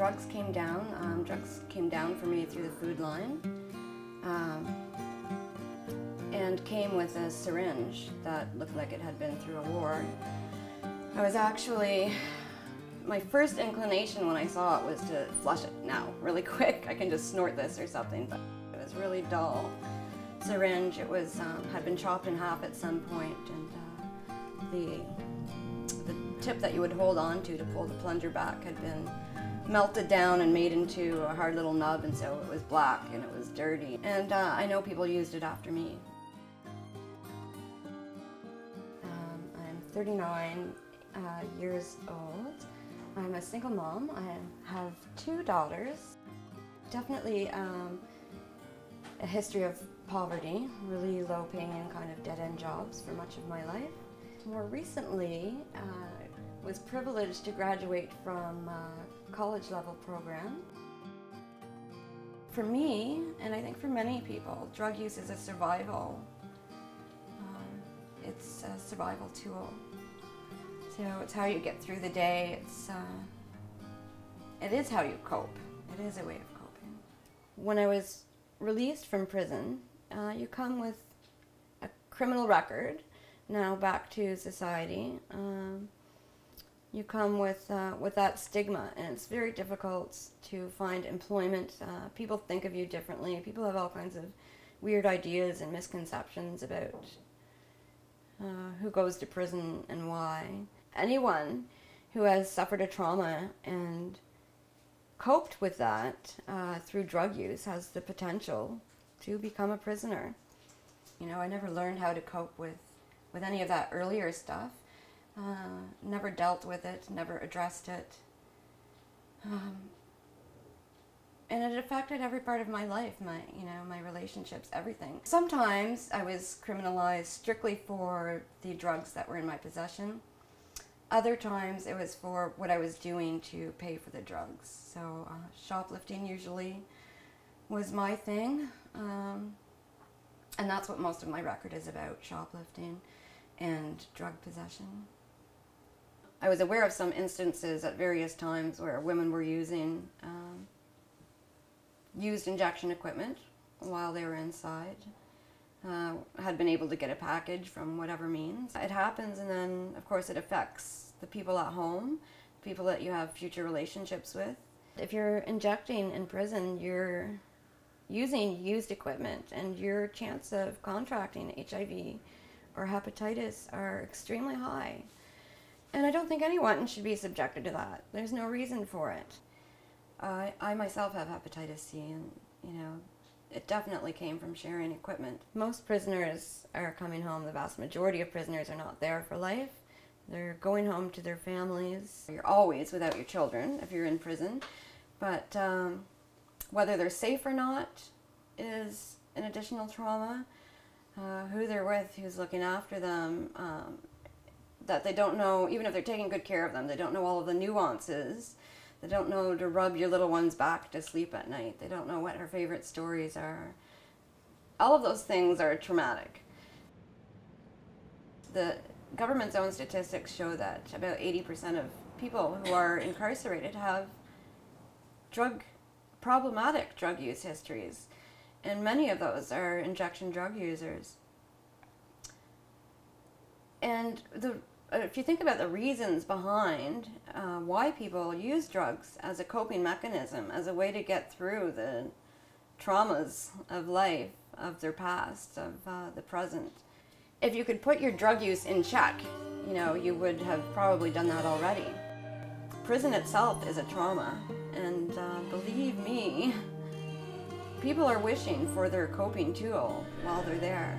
drugs came down. Drugs came down for me through the food line, and came with a syringe that looked like it had been through a war. I was actually, my first inclination when I saw it was to flush it now, really quick. I can just snort this or something, but it was really dull. Syringe, it was, had been chopped in half at some point, and the tip that you would hold on to pull the plunger back had been melted down and made into a hard little nub, and so it was black and it was dirty. And I know people used it after me. I'm 39 years old. I'm a single mom. I have 2 daughters. Definitely a history of poverty, really low-paying kind of dead-end jobs for much of my life. More recently, was privileged to graduate from a college-level program. For me, and I think for many people, drug use is a survival. It's a survival tool. So it's how you get through the day. It is how you cope. It is a way of coping. When I was released from prison, you come with a criminal record, now back to society. You come with that stigma, and it's very difficult to find employment. People think of you differently. People have all kinds of weird ideas and misconceptions about who goes to prison and why. Anyone who has suffered a trauma and coped with that through drug use has the potential to become a prisoner. You know, I never learned how to cope with any of that earlier stuff. Never dealt with it, never addressed it. And it affected every part of my life, my relationships, everything. Sometimes I was criminalized strictly for the drugs that were in my possession. Other times it was for what I was doing to pay for the drugs. So shoplifting usually was my thing. And that's what most of my record is about, shoplifting and drug possession. I was aware of some instances at various times where women were using used injection equipment while they were inside. Had been able to get a package from whatever means. It happens, and then of course it affects the people at home, people that you have future relationships with. If you're injecting in prison, you're using used equipment, and your chance of contracting HIV or hepatitis are extremely high. And I don't think anyone should be subjected to that. There's no reason for it. I myself have hepatitis C, and it definitely came from sharing equipment. Most prisoners are coming home. The vast majority of prisoners are not there for life. They're going home to their families. You're always without your children if you're in prison, but whether they're safe or not is an additional trauma. Who they're with, who's looking after them, that they don't know, even if they're taking good care of them, they don't know all of the nuances. They don't know to rub your little one's back to sleep at night. They don't know what her favorite stories are. All of those things are traumatic. The government's own statistics show that about 80% of people who are incarcerated have problematic drug use histories, and many of those are injection drug users. And if you think about the reasons behind why people use drugs as a coping mechanism, as a way to get through the traumas of life, of their past, of the present. If you could put your drug use in check, you would have probably done that already. Prison itself is a trauma, and believe me, people are wishing for their coping tool while they're there.